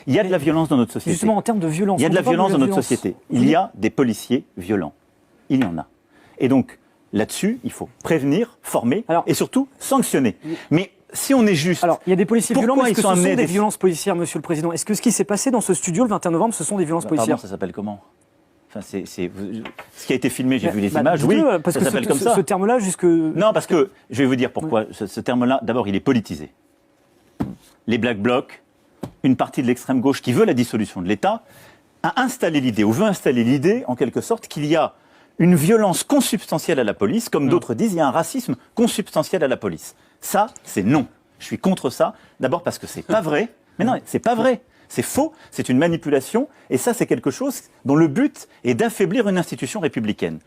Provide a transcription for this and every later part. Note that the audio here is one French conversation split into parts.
Il y a de la violence dans notre société. Justement, en termes de violence. Il y a de la violence dans notre société. Il y a des policiers violents. Il y en a. Et donc, là-dessus, il faut prévenir, former et surtout sanctionner. Mais si on est juste... Alors, il y a des policiers violents, mais est-ce que ce sont amenés des violences policières, Monsieur le Président? Est-ce que ce qui s'est passé dans ce studio le 21 novembre, ce sont des violences policières? Pardon, ça s'appelle comment? Enfin, ce qui a été filmé, j'ai vu les images, oui, parce ça que s'appelle comme ça. Ce terme-là, jusque... Non, parce que, je vais vous dire pourquoi. Ce terme-là, d'abord, il est politisé. Les Black Blocs, une partie de l'extrême gauche qui veut la dissolution de l'État, a installé l'idée, ou veut installer l'idée, en quelque sorte, qu'il y a une violence consubstantielle à la police, comme d'autres disent, il y a un racisme consubstantiel à la police. Ça, c'est non. Je suis contre ça, d'abord parce que c'est pas vrai. Mais non, c'est pas vrai. C'est faux, c'est une manipulation, et ça, c'est quelque chose dont le but est d'affaiblir une institution républicaine.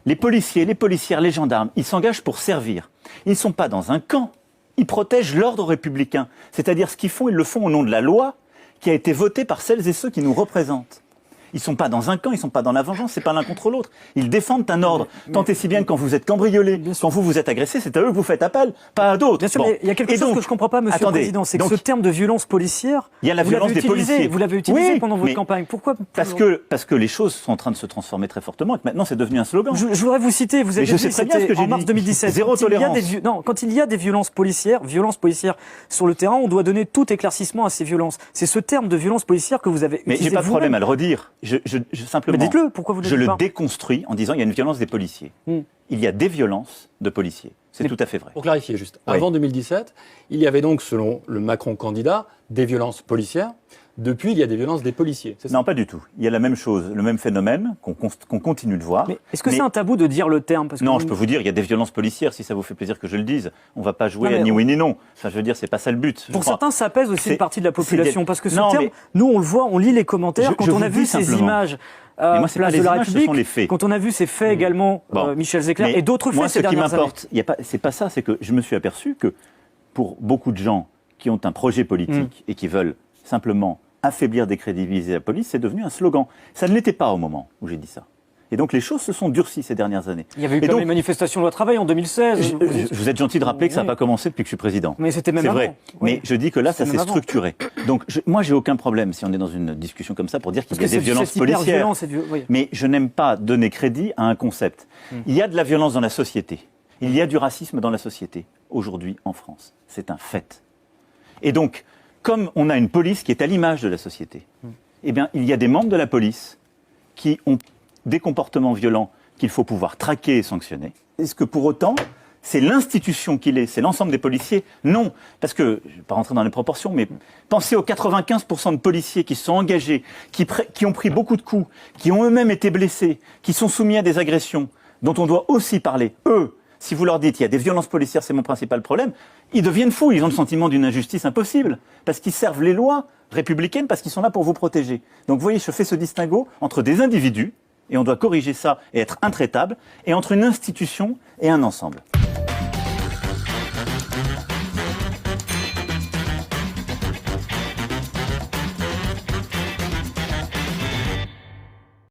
Les policiers, les policières, les gendarmes, ils s'engagent pour servir. Ils ne sont pas dans un camp, ils protègent l'ordre républicain. C'est-à-dire ce qu'ils font, ils le font au nom de la loi qui a été votée par celles et ceux qui nous représentent. Ils ne sont pas dans un camp, ils ne sont pas dans la vengeance, c'est pas l'un contre l'autre. Ils défendent un ordre. Tant et si bien que quand vous êtes cambriolé, quand vous êtes agressé, c'est à eux que vous faites appel, pas à d'autres. Bien sûr, mais il y a quelque chose que je ne comprends pas, Monsieur le Président, c'est que ce terme de violence policière, il y a la violence des policiers. Vous l'avez utilisé pendant votre campagne. Pourquoi? Parce que les choses sont en train de se transformer très fortement et que maintenant c'est devenu un slogan. Je voudrais vous citer, vous avez dit, c'était en mars 2017. Zéro tolérance. Quand il y a des violences policières sur le terrain, on doit donner tout éclaircissement à ces violences. C'est ce terme de violence policière que vous avez utilisé. Mais j'ai pas de problème à le redire. Simplement, mais dites-le, pourquoi vous ne le dites pas? Je le déconstruis en disant il y a une violence des policiers. Il y a des violences de policiers. C'est tout à fait vrai. Pour clarifier juste, avant 2017, il y avait donc, selon le Macron candidat, des violences policières. Depuis, il y a des violences des policiers. Non, pas du tout. Il y a la même chose, le même phénomène qu'on continue de voir. Mais est-ce que c'est un tabou de dire le terme? Non, je peux vous dire, il y a des violences policières, si ça vous fait plaisir que je le dise. On ne va pas jouer à ni oui ni non. Enfin, je veux dire, c'est pas ça le but. Pour certains, ça pèse aussi une partie de la population. Parce que ce terme, nous, on le voit, on lit les commentaires. Quand on a vu ces images... Mais moi, c'est pas les images, ce sont les faits. Quand on a vu ces faits également, Michel Zecler, et d'autres faits ces dernières années. Moi, ce qui m'importe, c'est pas ça, c'est que je me suis aperçu que pour beaucoup de gens qui ont un projet politique et qui veulent simplement affaiblir, décrédibiliser la police, c'est devenu un slogan. Ça ne l'était pas au moment où j'ai dit ça. Et donc les choses se sont durcies ces dernières années. Il y avait eu les manifestations loi travail en 2016. Vous êtes gentil de rappeler que ça n'a pas commencé depuis que je suis président. Mais c'était même avant. C'est vrai. Mais je dis que là, ça s'est structuré. Donc moi, j'ai aucun problème si on est dans une discussion comme ça pour dire qu'il y a des violences policières. Mais je n'aime pas donner crédit à un concept. Il y a de la violence dans la société. Il y a du racisme dans la société, aujourd'hui en France. C'est un fait. Et donc, comme on a une police qui est à l'image de la société, eh bien, il y a des membres de la police qui ont des comportements violents qu'il faut pouvoir traquer et sanctionner. Est-ce que pour autant, c'est l'institution qu'il est, c'est l'ensemble des policiers? Non, parce que, je ne vais pas rentrer dans les proportions, mais pensez aux 95% de policiers qui se sont engagés, qui ont pris beaucoup de coups, qui ont eux-mêmes été blessés, qui sont soumis à des agressions, dont on doit aussi parler. Eux, si vous leur dites il y a des violences policières, c'est mon principal problème, ils deviennent fous, ils ont le sentiment d'une injustice impossible, parce qu'ils servent les lois républicaines, parce qu'ils sont là pour vous protéger. Donc vous voyez, je fais ce distinguo entre des individus, et on doit corriger ça et être intraitable, et entre une institution et un ensemble.